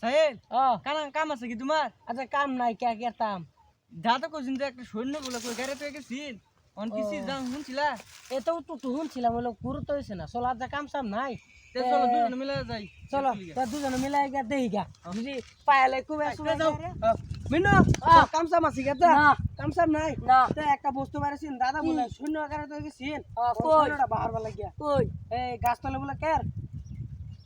সাহেল কাম আছে কি তোমার? আচ্ছা কাম নাই কে করতাম যা তো কোচিন যে একটা সৈন্য বলে কই গাড়ি তো গেছিস অন কিছু দাম শুনছিলা এটাও তো শুনছিলাম হলো গুরুত্ব হয়েছে না চলো আজ কাম সাম নাই তে চলো দুজন মিলে যাই চলো তো দুজনে মিলাই গিয়ে দেই গা যদি পায়ালে খুব আসবে যাও মিনো কাম সাম আছে গা কাম সাম নাই তো একটা বস্তু বাড়াইছিন দাদা বলে শূন্য আকারে তো গেছিন কইটা বাহার বলা গিয়া কই এই গাছতলা বলে কের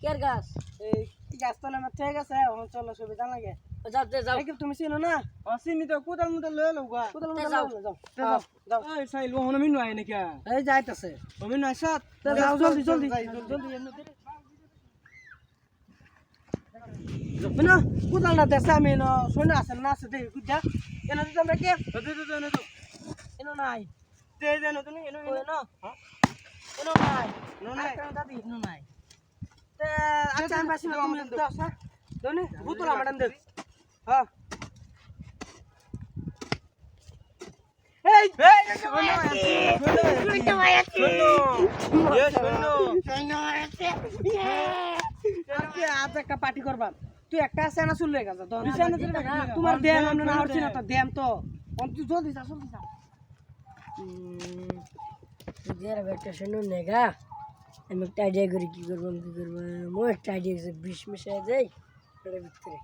কের গাছ এই গাছতলা মে ঠিক আছে চলো সুবিধা লাগে যাও যাও কি তুমি চিনো না চিনি তো কোদাল মুদাল লয়ে লও গা কোদাল মুদাল যাও যাও যাও এই সাইল ওহন মিনু আয় নাকি এই যাইতাছে ও মিনু আইসাত যাও জলদি জলদি জলদি মিনু কোদাল না দেশা মিনু শোনা আছে না আছে দেই বুঝা এনা দিতে আমরা কে এনো নাই তে জানো তুমি এনো এনো এনো নাই দাদি এনো নাই তে আচ্ছা আমি বাসি না তুমি দাও স্যার দনে বুতল আমাডান দে হ্যাঁ এই আজ একটা পার্টি করবা তুই একটা আছে না চলে গেছে তোমার দেম আমরা না হচ্ছি না তো দেম তো তুই জলদি যা দেয়ার একটা শুনো নেগা আমি একটা আইডিয়া করি কি করবো মো একটা আইডিয়া আছে বিষ মিশাই যাই এটার ভিতরে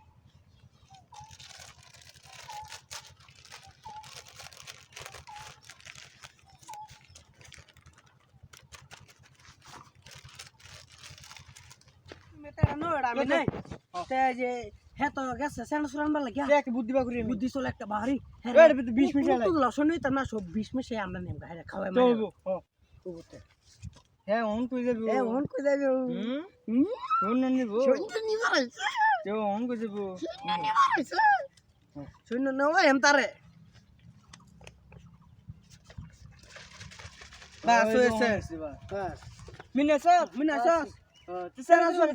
বুদ্ধি চলে একটা বাহারি না সব বিষ মিশে আমরা নেম খাওয়াই হ্যাঁ অন কই যাবো অন কই যাবে অন নিব তো অন কই যাবো শূন্য নেওয়া এম তারে বাস হয়েছে বাস মিনাস তিসারা সুরে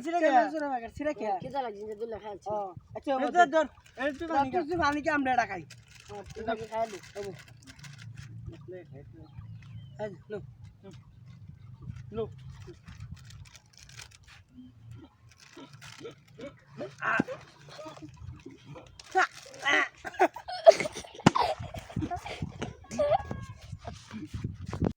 সিরা কে কি জালা জিন্দা দুলা খাচ্ছি আচ্ছা ধর এই তুই পানি কি আমরা এটা খাই তুই খাই লো লো